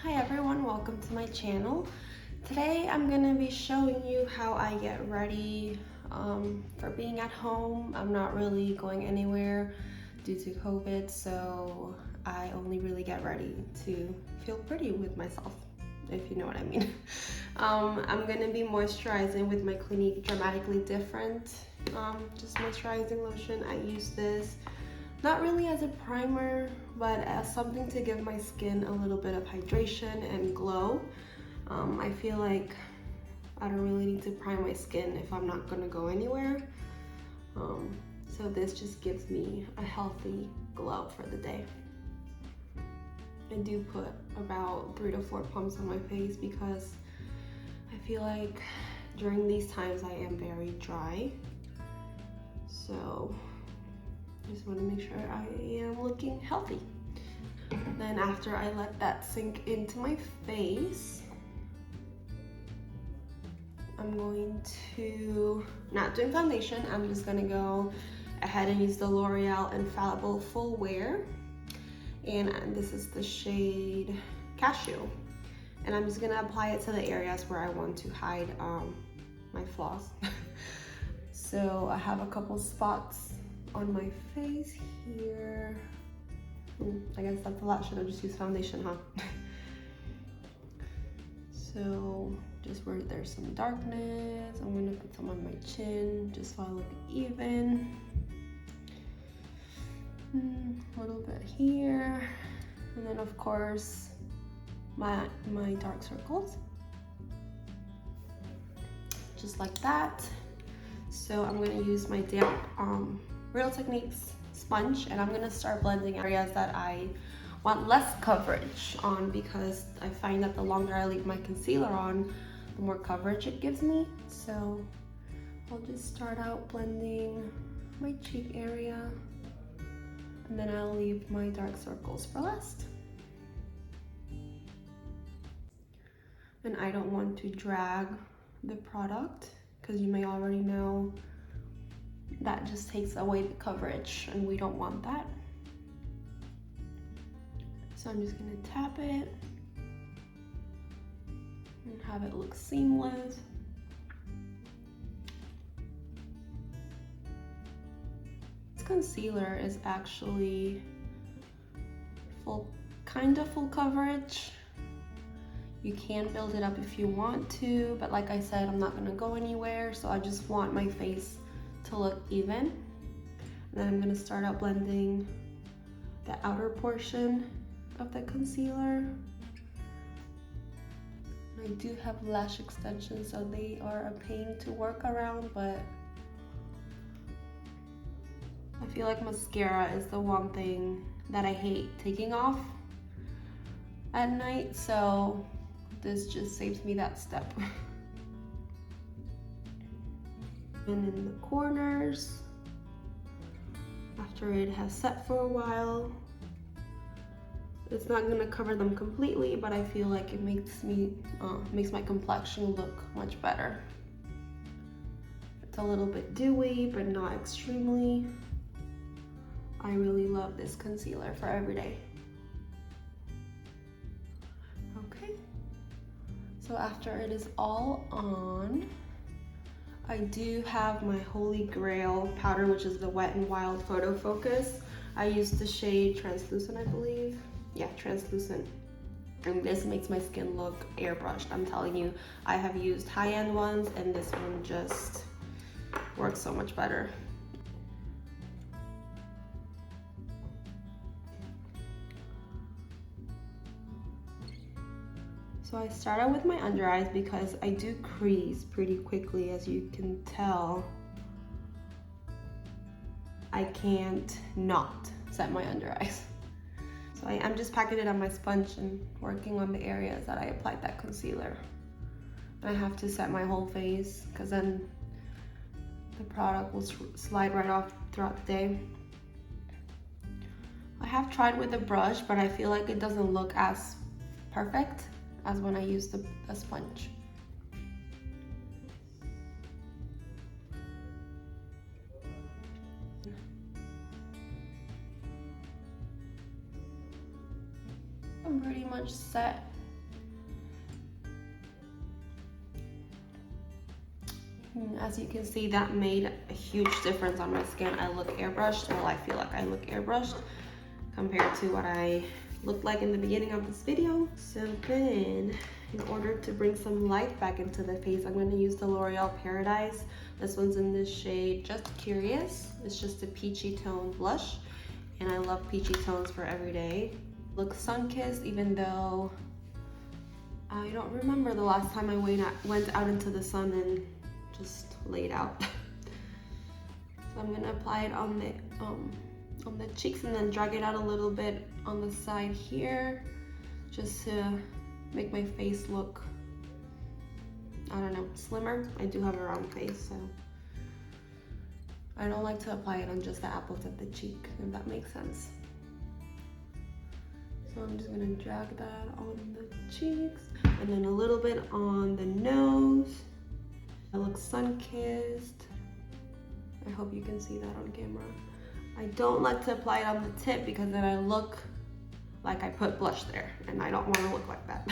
Hi everyone, welcome to my channel. Today I'm going to be showing you how I get ready for being at home. I'm not really going anywhere due to COVID, so I only really get ready to feel pretty with myself, if you know what I mean. I'm going to be moisturizing with my Clinique Dramatically Different just moisturizing lotion. I use this not really as a primer, but as something to give my skin a little bit of hydration and glow. I feel like I don't really need to prime my skin if I'm not gonna go anywhere. So this just gives me a healthy glow for the day. I do put about 3 to 4 pumps on my face because I feel like during these times I am very dry. So just want to make sure I am looking healthy. Then after I let that sink into my face, I'm going to, not doing foundation, I'm just gonna go ahead and use the L'Oreal Infallible Full Wear. And this is the shade Cashew. And I'm just gonna apply it to the areas where I want to hide my flaws. So I have a couple spots on my face here. I guess that's a lot. Should have just used foundation, huh? So just where there's some darkness, I'm gonna put some on my chin just so I look even. A little bit here, and then of course my dark circles, just like that. So I'm gonna use my damp Real Techniques sponge, and I'm gonna start blending areas that I want less coverage on, because I find that the longer I leave my concealer on, the more coverage it gives me. So I'll just start out blending my cheek area, and then I'll leave my dark circles for last. And I don't want to drag the product, because you may already know that just takes away the coverage, and we don't want that. So I'm just gonna tap it and have it look seamless. This concealer is actually kind of full coverage. You can build it up if you want to, but like I said, I'm not gonna go anywhere, so I just want my face to look even. And then I'm gonna start out blending the outer portion of the concealer. I do have lash extensions, so they are a pain to work around, but I feel like mascara is the one thing that I hate taking off at night, so this just saves me that step. And in the corners, after it has set for a while, it's not gonna cover them completely, but I feel like it makes my complexion look much better. It's a little bit dewy, but not extremely. I really love this concealer for every day. Okay, so after it is all on, I do have my Holy Grail powder, which is the Wet n Wild Photo Focus. I use the shade Translucent, I believe. Yeah, Translucent. And this makes my skin look airbrushed. I'm telling you, I have used high-end ones, and this one just works so much better. So I start out with my under eyes because I do crease pretty quickly, as you can tell. I can't not set my under eyes. So I'm just packing it on my sponge and working on the areas that I applied that concealer. I have to set my whole face, because then the product will slide right off throughout the day. I have tried with a brush, but I feel like it doesn't look as perfect as when I use the sponge. I'm pretty much set As you can see, that made a huge difference on my skin. I look airbrushed. Well, I feel like I look airbrushed compared to what I looked like in the beginning of this video. So then, in order to bring some light back into the face, I'm going to use the L'Oreal Paradise. This one's in the shade Just Curious. It's just a peachy tone blush, and I love peachy tones for every day. Looks sun-kissed, even though I don't remember the last time I went out into the sun and just laid out. So I'm gonna apply it on the cheeks and then drag it out a little bit on the side here, just to make my face look, I don't know, slimmer. I do have a round face, so I don't like to apply it on just the apples of the cheek, if that makes sense. So I'm just gonna drag that on the cheeks and then a little bit on the nose. I look sun-kissed. I hope you can see that on camera. I don't like to apply it on the tip because then I look like I put blush there, and I don't want to look like that,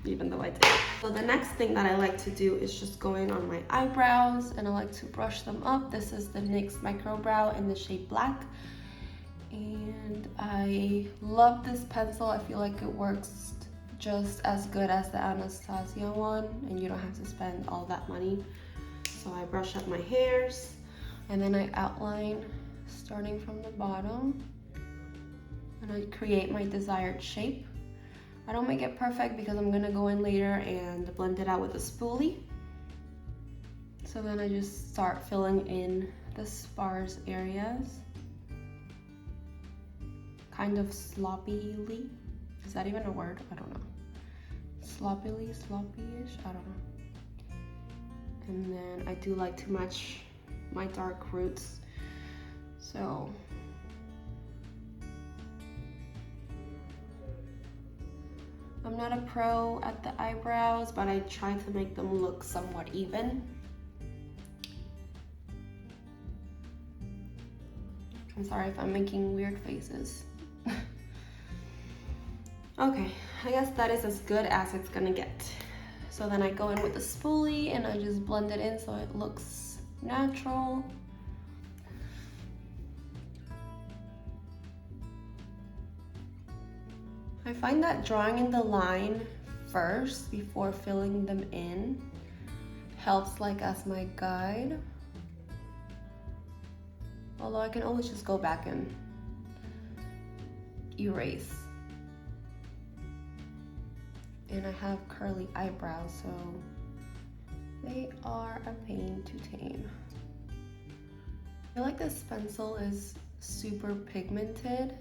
even though I did. So the next thing that I like to do is just going on my eyebrows, and I like to brush them up. This is the NYX Microbrow in the shade Black. And I love this pencil. I feel like it works just as good as the Anastasia one, and you don't have to spend all that money. So I brush up my hairs, and then I outline starting from the bottom, and I create my desired shape. I don't make it perfect because I'm gonna go in later and blend it out with a spoolie. So then I just start filling in the sparse areas, kind of sloppily. Is that even a word? I don't know. Sloppily, sloppy-ish, I don't know. And then I do like to match my dark roots. So I'm not a pro at the eyebrows, but I try to make them look somewhat even. I'm sorry if I'm making weird faces. Okay, I guess that is as good as it's gonna get. So then I go in with the spoolie and I just blend it in so it looks natural. I find that drawing in the line first before filling them in helps, like, as my guide. Although I can always just go back and erase. And I have curly eyebrows, so they are a pain to tame. I feel like this pencil is super pigmented,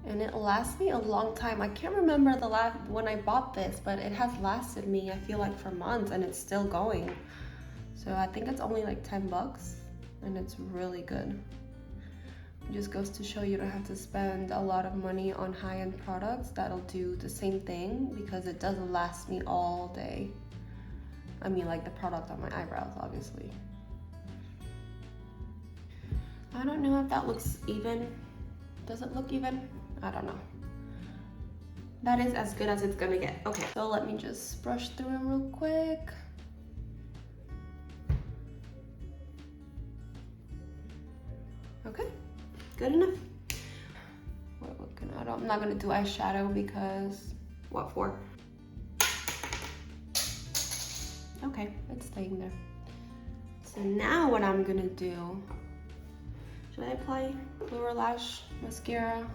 and it lasts me a long time. I can't remember the last when I bought this, but it has lasted me, I feel like, for months, and it's still going. So I think it's only like 10 bucks, and it's really good. It just goes to show you don't have to spend a lot of money on high-end products that'll do the same thing, because it doesn't last me all day. I mean, like the product on my eyebrows, obviously. I don't know if that looks even. Does it look even? I don't know. That is as good as it's gonna get. Okay, so let me just brush through it real quick. Okay, good enough. I'm not gonna do eyeshadow because, what for? Okay, it's staying there. So now what I'm gonna do, should I apply lower lash mascara?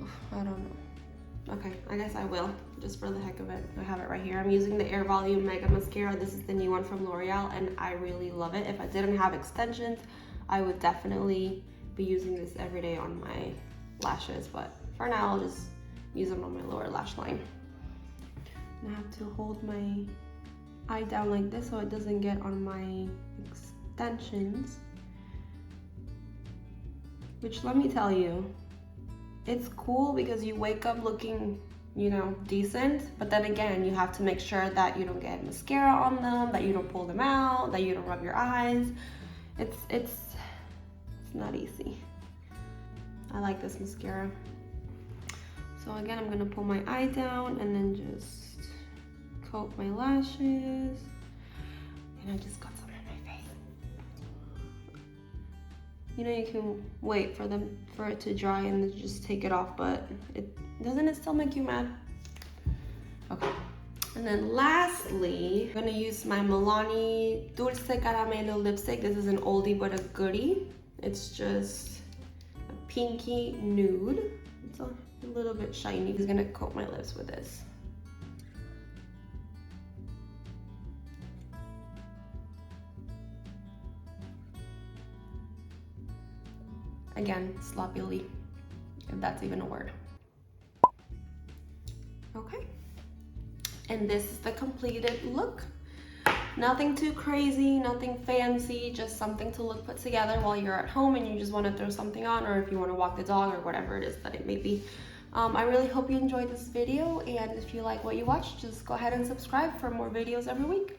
Oh, I don't know. Okay, I guess I will, just for the heck of it. I have it right here. I'm using the Air Volume Mega Mascara. This is the new one from L'Oreal, and I really love it. If I didn't have extensions, I would definitely be using this every day on my lashes, but for now I'll just use them on my lower lash line. And I have to hold my eye down like this so it doesn't get on my extensions, which, let me tell you, it's cool because you wake up looking, you know, decent, but then again, you have to make sure that you don't get mascara on them, that you don't pull them out, that you don't rub your eyes. It's not easy. I like this mascara. So again, I'm gonna pull my eye down and then just coat my lashes. And I just got some in my face. You know, you can wait for it to dry and then just take it off, but doesn't it still make you mad? Okay. And then lastly, I'm gonna use my Milani Dulce Caramelo lipstick. This is an oldie but a goodie. It's just a pinky nude. It's a little bit shiny. I'm just gonna coat my lips with this. Again, sloppily, if that's even a word. Okay. And this is the completed look. Nothing too crazy, nothing fancy, just something to look put together while you're at home and you just want to throw something on, or if you want to walk the dog or whatever it is that it may be. I really hope you enjoyed this video, and if you like what you watched, just go ahead and subscribe for more videos every week.